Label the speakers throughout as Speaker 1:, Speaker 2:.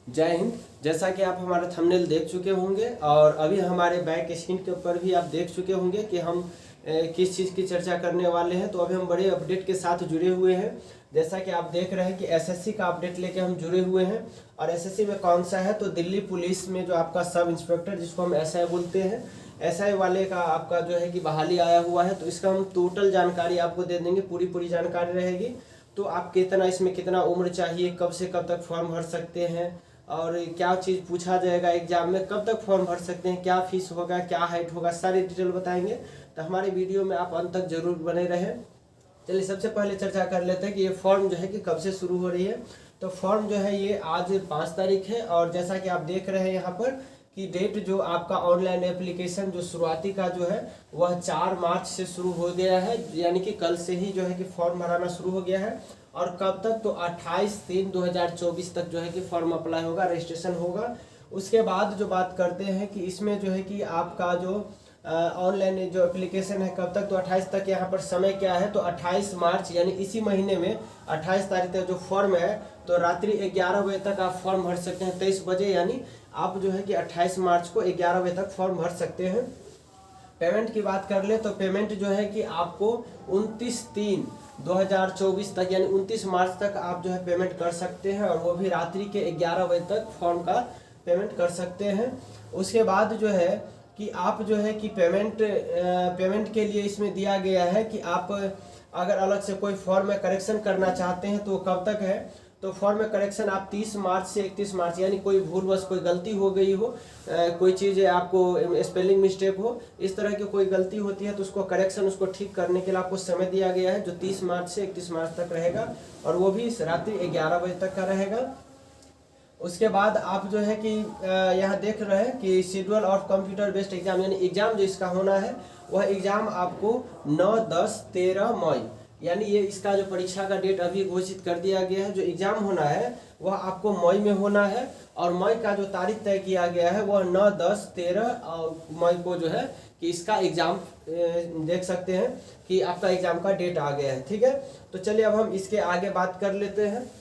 Speaker 1: जय हिंद। जैसा कि आप हमारा थंबनेल देख चुके होंगे और अभी हमारे बैक स्क्रीन के ऊपर भी आप देख चुके होंगे कि हम किस चीज़ की चर्चा करने वाले हैं। तो अभी हम बड़े अपडेट के साथ जुड़े हुए हैं। जैसा कि आप देख रहे हैं कि एसएससी का अपडेट लेके हम जुड़े हुए हैं। और एसएससी में कौन सा है, तो दिल्ली पुलिस में जो आपका सब इंस्पेक्टर, जिसको हम एसआई बोलते हैं, एसआई वाले का आपका जो है कि बहाली आया हुआ है। तो इसका हम टोटल जानकारी आपको दे देंगे, पूरी जानकारी रहेगी। तो आप कितना इसमें कितना उम्र चाहिए, कब से कब तक फॉर्म भर सकते हैं और क्या चीज़ पूछा जाएगा एग्जाम में, कब तक फॉर्म भर सकते हैं, क्या फीस होगा, क्या हाइट होगा, सारी डिटेल बताएंगे। तो हमारे वीडियो में आप अंत तक जरूर बने रहें। चलिए सबसे पहले चर्चा कर लेते हैं कि ये फॉर्म जो है कि कब से शुरू हो रही है। तो फॉर्म जो है ये आज 5 तारीख है और जैसा कि आप देख रहे हैं यहाँ पर कि डेट जो आपका ऑनलाइन एप्लीकेशन जो शुरुआती का जो है वह 4 मार्च से शुरू हो गया है, यानी कि कल से ही जो है कि फॉर्म भराना शुरू हो गया है। और कब तक, तो 28/3/2024 तक जो है कि फॉर्म अप्लाई होगा, रजिस्ट्रेशन होगा। उसके बाद जो बात करते हैं कि इसमें जो है कि आपका जो ऑनलाइन जो एप्लीकेशन है कब तक, तो 28 तक यहाँ पर समय क्या है, तो 28 मार्च यानी इसी महीने में 28 तारीख तक जो फॉर्म है तो रात्रि 11 बजे तक आप फॉर्म भर सकते हैं, 23 बजे, यानी आप जो है कि 28 मार्च को 11 बजे तक फॉर्म भर सकते हैं। पेमेंट की बात कर ले तो पेमेंट जो है कि आपको 29/3/2024 तक यानी 29 मार्च तक आप जो है पेमेंट कर सकते हैं और वो भी रात्रि के 11 बजे तक फॉर्म का पेमेंट कर सकते हैं। उसके बाद जो है कि आप जो है कि पेमेंट के लिए इसमें दिया गया है कि आप अगर अलग से कोई फॉर्म में करेक्शन करना चाहते हैं तो कब तक है, तो फॉर्म में करेक्शन आप 30 मार्च से 31 मार्च, यानी कोई भूलवश कोई गलती हो गई हो, कोई चीज़ आपको स्पेलिंग मिस्टेक हो, इस तरह की कोई गलती होती है तो उसको करेक्शन, उसको ठीक करने के लिए आपको समय दिया गया है जो 30 मार्च से 31 मार्च तक रहेगा और वो भी रात्रि 11 बजे तक का रहेगा। उसके बाद आप जो है कि यहाँ देख रहे हैं कि schedule of computer based exam, यानी एग्जाम जो इसका होना है वह एग्जाम आपको 9, 10, 13 मई, यानी ये इसका जो परीक्षा का डेट अभी घोषित कर दिया गया है। जो एग्जाम होना है वह आपको मई में होना है और मई का जो तारीख तय किया गया है वह 9, 10, 13 मई को जो है कि इसका एग्जाम देख सकते हैं कि आपका एग्जाम का डेट आ गया है। ठीक है, तो चलिए अब हम इसके आगे बात कर लेते हैं।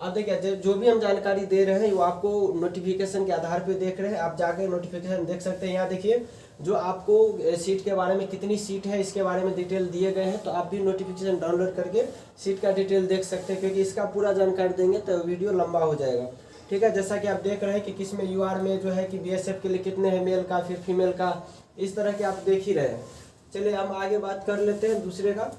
Speaker 1: अब देखिए जो भी हम जानकारी दे रहे हैं वो आपको नोटिफिकेशन के आधार पे देख रहे हैं, आप जाकर नोटिफिकेशन देख सकते हैं। यहाँ देखिए जो आपको सीट के बारे में कितनी सीट है इसके बारे में डिटेल दिए गए हैं, तो आप भी नोटिफिकेशन डाउनलोड करके सीट का डिटेल देख सकते हैं, क्योंकि इसका पूरा जानकारी देंगे तो वीडियो लंबा हो जाएगा। ठीक है, जैसा कि आप देख रहे हैं कि किस में यूआर में जो है कि बीएसएफ के लिए कितने हैं मेल का, फिर फीमेल का, इस तरह के आप देख ही रहे हैं। चलिए हम आगे बात कर लेते हैं दूसरे का।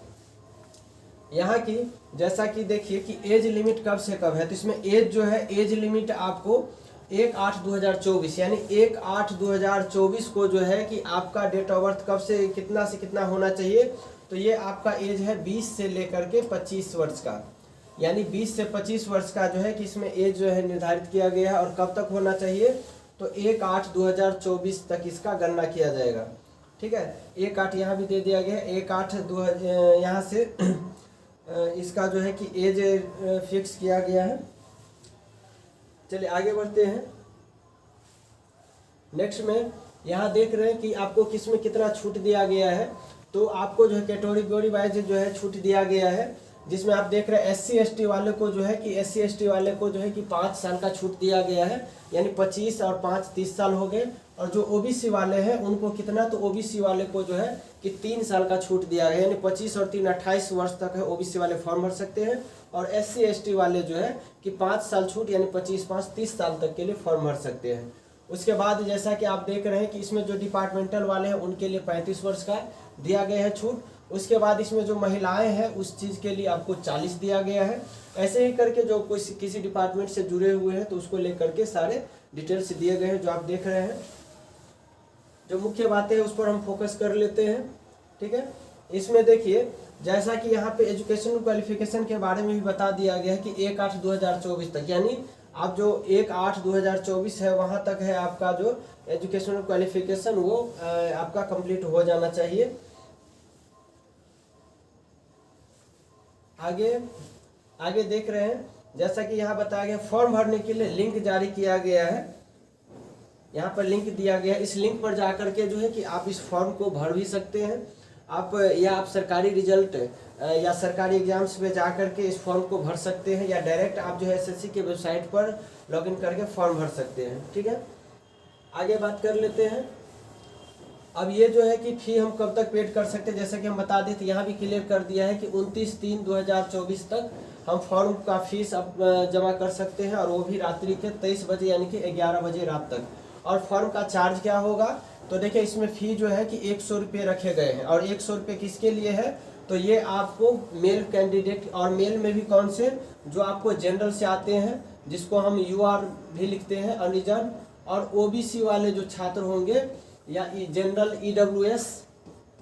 Speaker 1: यहाँ की जैसा कि देखिए कि एज लिमिट कब से कब है, तो इसमें एज जो है, एज लिमिट आपको 1/8/2024 यानी 1/8/2024 को जो है कि आपका डेट ऑफ बर्थ कब से कितना होना चाहिए, तो ये आपका एज है 20 से लेकर के 25 वर्ष का, यानी 20 से 25 वर्ष का जो है कि इसमें एज जो है निर्धारित किया गया है। और कब तक होना चाहिए, तो 1/8/2024 तक इसका गणना किया जाएगा। ठीक है, 1/8 यहाँ भी दे दिया गया है, 1/8 यहाँ से इसका जो है कि एज फिक्स किया गया है। चलिए आगे बढ़ते हैं। नेक्स्ट में यहाँ देख रहे हैं कि आपको किस में कितना छूट दिया गया है, तो आपको जो है कैटेगरी वाइज जो है छूट दिया गया है, जिसमें आप देख रहे हैं SC/ST वाले को जो है कि SC/ST वाले को जो है कि 5 साल का छूट दिया गया है, यानी 25 और 5 30 साल हो गए। और जो OBC वाले हैं उनको कितना, तो OBC वाले को जो है कि 3 साल का छूट दिया गया है, यानी 25 और 3 28 वर्ष तक है OBC वाले फॉर्म भर सकते हैं। और SC/ST वाले जो है कि 5 साल छूट, यानी 25, 5 30 साल तक के लिए फॉर्म भर सकते हैं। उसके बाद जैसा कि आप देख रहे हैं कि इसमें जो डिपार्टमेंटल वाले हैं उनके लिए 35 वर्ष का दिया गया है छूट। उसके बाद इसमें जो महिलाएं हैं उस चीज़ के लिए आपको 40 दिया गया है। ऐसे ही करके जो कोई किसी डिपार्टमेंट से जुड़े हुए हैं तो उसको लेकर के सारे डिटेल्स दिए गए हैं जो आप देख रहे हैं। जो मुख्य बातें हैं उस पर हम फोकस कर लेते हैं। ठीक है, इसमें देखिए जैसा कि यहाँ पे एजुकेशन क्वालिफिकेशन के बारे में भी बता दिया गया है कि 1/8/2024 तक, यानी आप जो 1/8/2024 है वहाँ तक है आपका जो एजुकेशनल क्वालिफिकेशन वो आपका कंप्लीट हो जाना चाहिए। आगे देख रहे हैं जैसा कि यहाँ बताया गया फॉर्म भरने के लिए लिंक जारी किया गया है, यहाँ पर लिंक दिया गया है। इस लिंक पर जाकर के जो है कि आप इस फॉर्म को भर भी सकते हैं। आप सरकारी रिजल्ट या सरकारी एग्जाम्स में जा करके इस फॉर्म को भर सकते हैं, या डायरेक्ट आप जो है एसएससी के वेबसाइट पर लॉगिन करके फॉर्म भर सकते हैं। ठीक है, आगे बात कर लेते हैं। अब ये जो है कि फ़ी हम कब तक पेड कर सकते हैं, जैसा कि हम बता दें तो यहाँ भी क्लियर कर दिया है कि 29/3/2024 तक हम फॉर्म का फीस अब जमा कर सकते हैं, और वो भी रात्रि के 23 बजे यानी कि 11 बजे रात तक। और फॉर्म का चार्ज क्या होगा, तो देखिए इसमें फ़ी जो है कि 100 रुपये रखे गए हैं। और 100 रुपये किसके लिए है, तो ये आपको मेल कैंडिडेट, और मेल में भी कौन से, जो आपको जनरल से आते हैं जिसको हम UR भी लिखते हैं अनरिजर्व, और OBC वाले जो छात्र होंगे, या जनरल EWS,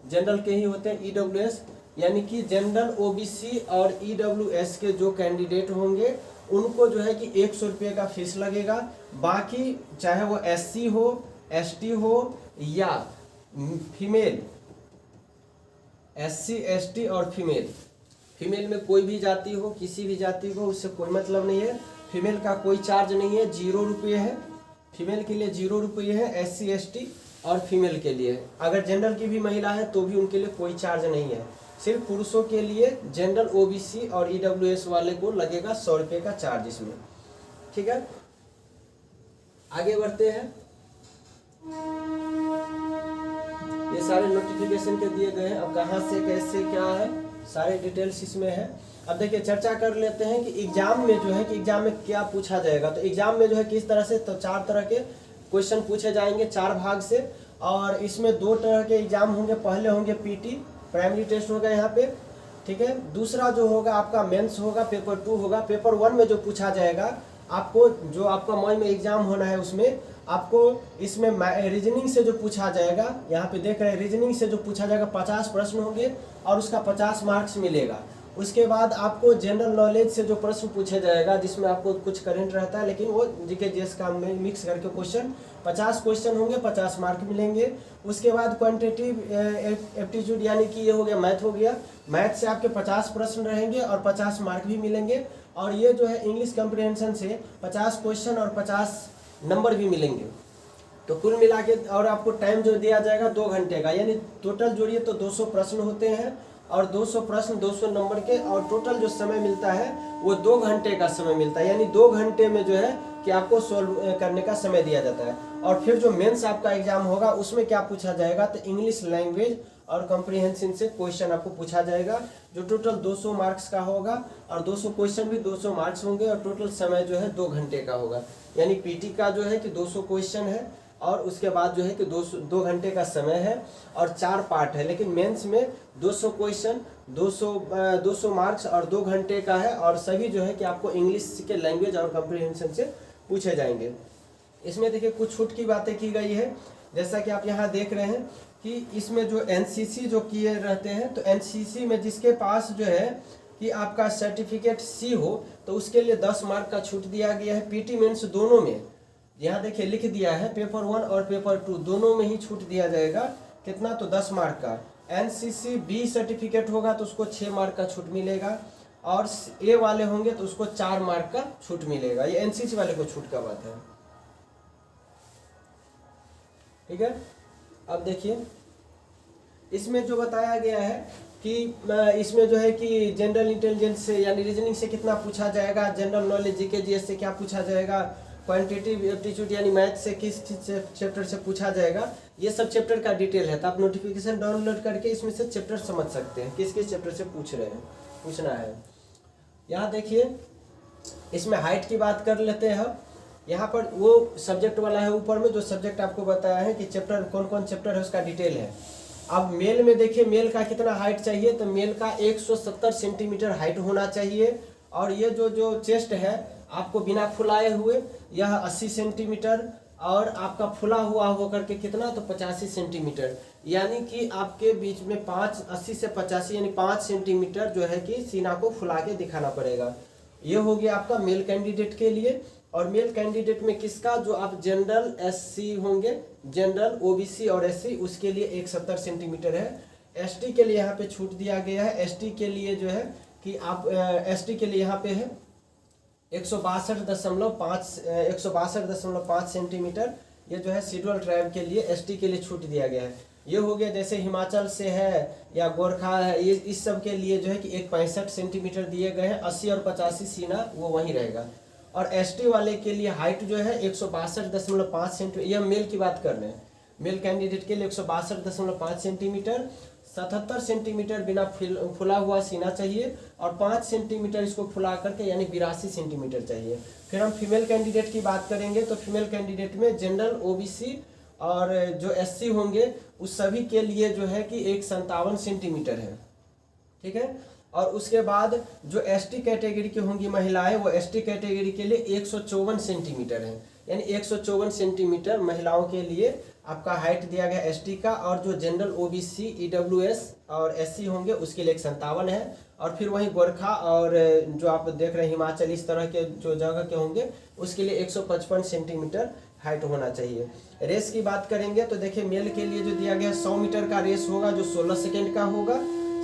Speaker 1: जनरल के ही होते हैं EWS, यानी कि जनरल OBC और EWS के जो कैंडिडेट होंगे उनको जो है कि 100 रुपये का फीस लगेगा। बाकी चाहे वो SC हो, ST हो या फीमेल, SC ST और फीमेल में कोई भी जाति हो, किसी भी जाति को, उससे कोई मतलब नहीं है। फीमेल का कोई चार्ज नहीं है, 0 रुपये है। फीमेल के लिए 0 रुपये है, SC ST और फीमेल के लिए। अगर जनरल की भी महिला है तो भी उनके लिए कोई चार्ज नहीं है। सिर्फ पुरुषों के लिए जनरल OBC और EWS वाले को लगेगा 100 रुपये का चार्ज इसमें। ठीक है, आगे बढ़ते हैं। ये सारे नोटिफिकेशन के दिए गए हैं। अब कहाँ से कैसे क्या है सारे डिटेल्स इसमें है। अब देखिए चर्चा कर लेते हैं कि एग्जाम में जो है कि एग्जाम में क्या पूछा जाएगा। तो एग्जाम में जो है किस तरह से, तो 4 तरह के क्वेश्चन पूछे जाएंगे 4 भाग से। और इसमें 2 तरह के एग्जाम होंगे। पहले होंगे PT, प्राइमरी टेस्ट होगा यहाँ पे। ठीक है, दूसरा जो होगा आपका मेंस होगा, पेपर 2 होगा। पेपर 1 में जो पूछा जाएगा आपको, जो आपका मई में एग्जाम होना है उसमें आपको इसमें रीजनिंग से जो पूछा जाएगा, यहाँ पे देख रहे हैं रीजनिंग से जो पूछा जाएगा 50 प्रश्न होंगे और उसका 50 मार्क्स मिलेगा। उसके बाद आपको जनरल नॉलेज से जो प्रश्न पूछे जाएगा, जिसमें आपको कुछ करंट रहता है लेकिन वो जीके जीएस का मिक्स करके क्वेश्चन, 50 क्वेश्चन होंगे, 50 मार्क मिलेंगे। उसके बाद क्वांटिटेटिव एप्टीट्यूड यानी कि ये हो गया मैथ हो गया। मैथ से आपके 50 प्रश्न रहेंगे और 50 मार्क भी मिलेंगे। और ये जो है इंग्लिश कम्प्रिहेंशन से 50 क्वेश्चन और 50 नंबर भी मिलेंगे। तो कुल मिला के, और आपको टाइम जो दिया जाएगा 2 घंटे का, यानी टोटल जोड़िए तो 200 प्रश्न होते हैं और 200 प्रश्न 200 नंबर के, और टोटल जो समय मिलता है वो 2 घंटे का समय मिलता है। यानी 2 घंटे में जो है कि आपको सोल्व करने का समय दिया जाता है। और फिर जो मेंस आपका एग्जाम होगा उसमें क्या पूछा जाएगा, तो इंग्लिश लैंग्वेज और कॉम्प्रिहेंशन से क्वेश्चन आपको पूछा जाएगा, जो टोटल 200 मार्क्स का होगा। और 200 क्वेश्चन भी 200 मार्क्स होंगे, और टोटल समय जो है 2 घंटे का होगा। यानी PT का जो है कि 200 क्वेश्चन है, और उसके बाद जो है कि 2 घंटे का समय है और 4 पार्ट है। लेकिन मेंस में 200 क्वेश्चन, 200 मार्क्स और 2 घंटे का है, और सभी जो है कि आपको इंग्लिश के लैंग्वेज और कॉम्प्रिहेंशन से पूछे जाएंगे। इसमें देखिए कुछ छूट की बातें की गई है, जैसा कि आप यहाँ देख रहे हैं कि इसमें जो NCC जो किए रहते हैं, तो NCC में जिसके पास जो है कि आपका सर्टिफिकेट C हो तो उसके लिए 10 मार्क का छूट दिया गया है। PT मेंस दोनों में यहाँ देखिए लिख दिया है, पेपर 1 और पेपर 2 दोनों में ही छूट दिया जाएगा। कितना, तो 10 मार्क का। NCC B सर्टिफिकेट होगा तो उसको 6 मार्क का छूट मिलेगा, और A वाले होंगे तो उसको 4 मार्क का छूट मिलेगा। ये NCC वाले को छूट का बात है। ठीक है, अब देखिए इसमें जो बताया गया है कि इसमें जो है कि जनरल इंटेलिजेंस से यानी रीजनिंग से कितना पूछा जाएगा, जनरल नॉलेज जीके जीएस से क्या पूछा जाएगा, क्वांटिटेटिव एप्टीट्यूड यानी मैथ से किस चैप्टर से पूछा जाएगा, ये सब चैप्टर का डिटेल है। तो आप नोटिफिकेशन डाउनलोड करके इसमें से चैप्टर समझ सकते हैं किस किस चैप्टर से पूछना है। यहाँ देखिए इसमें हाइट की बात कर लेते हैं हम। यहाँ पर वो सब्जेक्ट वाला है ऊपर में, जो सब्जेक्ट आपको बताया है कि चैप्टर कौन कौन चैप्टर है उसका डिटेल है। अब मेल में देखिए मेल का कितना हाइट चाहिए, तो मेल का 170 सेंटीमीटर हाइट होना चाहिए। और ये जो चेस्ट है आपको बिना फुलाए हुए यह 80 सेंटीमीटर, और आपका फुला हुआ होकर के कितना, तो 85 सेंटीमीटर। यानी कि आपके बीच में 80 से 85 यानी 5 सेंटीमीटर जो है कि सीना को फुला के दिखाना पड़ेगा। ये हो गया आपका मेल कैंडिडेट के लिए। और मेल कैंडिडेट में किसका, जो आप जनरल SC होंगे, जनरल OBC और SC, उसके लिए 170 सेंटीमीटर है। ST के लिए यहाँ पे छूट दिया गया है। ST के लिए जो है कि आप ST के लिए यहाँ पे है 162.5 सेंटीमीटर। ये जो है शेड्यूल ट्राइब के लिए ST के लिए छूट दिया गया है। ये हो गया जैसे हिमाचल से है या गोरखा है, ये इस सब के लिए जो है कि एक 65 सेंटीमीटर दिए गए हैं, 80 और 85 सीना वो वहीं रहेगा। और एसटी वाले के लिए हाइट जो है 162.5 सेंटीमीटर, यह मेल की बात कर रहे हैं, मेल कैंडिडेट के लिए 162.5 सेंटीमीटर, 77 सेंटीमीटर बिना फुला हुआ सीना चाहिए और 5 सेंटीमीटर इसको फुला करके यानी 82 सेंटीमीटर चाहिए। फिर हम फीमेल कैंडिडेट की बात करेंगे तो फीमेल कैंडिडेट में जनरल, ओबीसी और जो एससी होंगे उस सभी के लिए जो है कि 57 सेंटीमीटर है, ठीक है। और उसके बाद जो एसटी कैटेगरी की होंगी महिलाएं, वो एसटी कैटेगरी के लिए 154 सेंटीमीटर है, यानी 154 सेंटीमीटर महिलाओं के लिए आपका हाइट दिया गया एसटी का। और जो जनरल, ओबीसी, ईडब्ल्यूएस और एससी होंगे उसके लिए 57 है। और फिर वहीं गोरखा और जो आप देख रहे हैं हिमाचल, इस तरह के जो जगह के होंगे उसके लिए 155 सेंटीमीटर हाइट होना चाहिए। रेस की बात करेंगे तो देखिए मेल के लिए जो दिया गया 100 मीटर का रेस होगा जो 16 सेकेंड का होगा,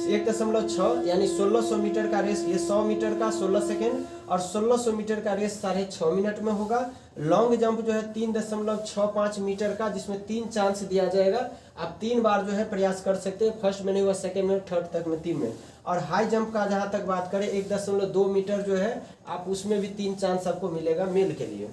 Speaker 1: 1.6 यानी 1600 मीटर का रेस, ये 100 मीटर का 16 सेकेंड और 1600 मीटर का रेस 6.5 मिनट में होगा। लॉन्ग जंप जो है 3.65 मीटर का, जिसमें 3 चांस दिया जाएगा, आप 3 बार जो है प्रयास कर सकते हैं, फर्स्ट में नहीं हुआ, सेकेंड में, थर्ड तक में, 3 में। और हाई जंप का जहाँ तक बात करें 1.2 मीटर जो है आप उसमें भी 3 चांस आपको मिलेगा मेल के लिए।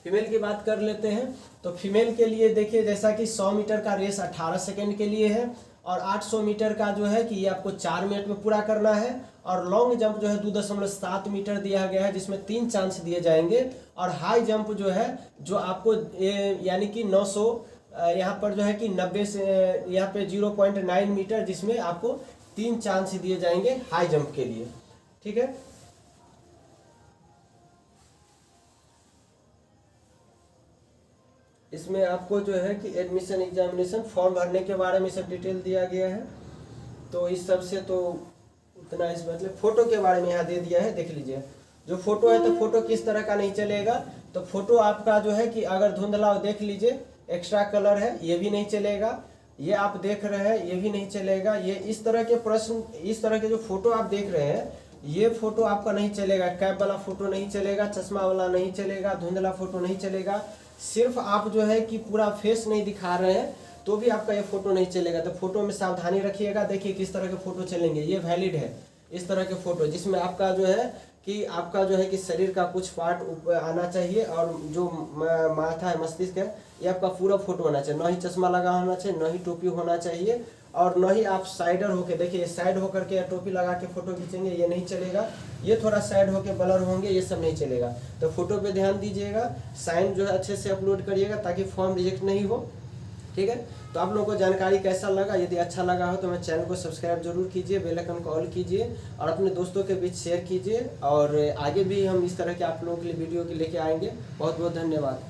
Speaker 1: फीमेल की बात कर लेते हैं तो फीमेल के लिए देखिए जैसा कि 100 मीटर का रेस 18 सेकेंड के लिए है और 800 मीटर का जो है कि ये आपको 4 मिनट में पूरा करना है। और लॉन्ग जंप जो है 2.7 मीटर दिया गया है जिसमें 3 चांस दिए जाएंगे। और हाई जंप जो है जो आपको यानी कि 900 यहाँ पर जो है कि 90 से यहाँ पे 0.9 मीटर, जिसमें आपको 3 चांस दिए जाएंगे हाई जंप के लिए, ठीक है। इसमें आपको जो है कि एडमिशन एग्जामिनेशन फॉर्म भरने के बारे में सब डिटेल दिया गया है। तो इस सब से तो उतना, इस मतलब फ़ोटो के बारे में यहाँ दे दिया है, देख लीजिए। जो फ़ोटो है तो फ़ोटो किस तरह का नहीं चलेगा, तो फ़ोटो आपका जो है कि अगर धुंधला, देख लीजिए एक्स्ट्रा कलर है ये भी नहीं चलेगा, ये आप देख रहे हैं ये भी नहीं चलेगा। ये इस तरह के प्रश्न, इस तरह के जो फ़ोटो आप देख रहे हैं ये फ़ोटो आपका नहीं चलेगा। कैप वाला फ़ोटो नहीं चलेगा, चश्मा वाला नहीं चलेगा, धुंधला फ़ोटो नहीं चलेगा। सिर्फ आप जो है कि पूरा फेस नहीं दिखा रहे हैं तो भी आपका ये फ़ोटो नहीं चलेगा। तो फ़ोटो में सावधानी रखिएगा। देखिए किस तरह के फ़ोटो चलेंगे, ये वैलिड है इस तरह के फ़ोटो जिसमें आपका जो है कि आपका जो है कि शरीर का कुछ पार्ट आना चाहिए और जो माथा है, मस्तिष्क है, ये आपका पूरा फ़ोटो होना चाहिए। न ही चश्मा लगा होना चाहिए, न ही टोपी होना चाहिए और न ही आप साइडर होके, देखिए साइड होकर के या टोपी लगा के फ़ोटो खींचेंगे, ये नहीं चलेगा। ये थोड़ा साइड होके ब्लर होंगे, ये सब नहीं चलेगा। तो फ़ोटो पे ध्यान दीजिएगा, साइन जो है अच्छे से अपलोड करिएगा ताकि फॉर्म रिजेक्ट नहीं हो, ठीक है। तो आप लोगों को जानकारी कैसा लगा, यदि अच्छा लगा हो तो मेरे चैनल को सब्सक्राइब जरूर कीजिए, बेल आइकन को ऑल कीजिए और अपने दोस्तों के बीच शेयर कीजिए। और आगे भी हम इस तरह के आप लोगों के लिए वीडियो के लेके आएंगे। बहुत बहुत धन्यवाद।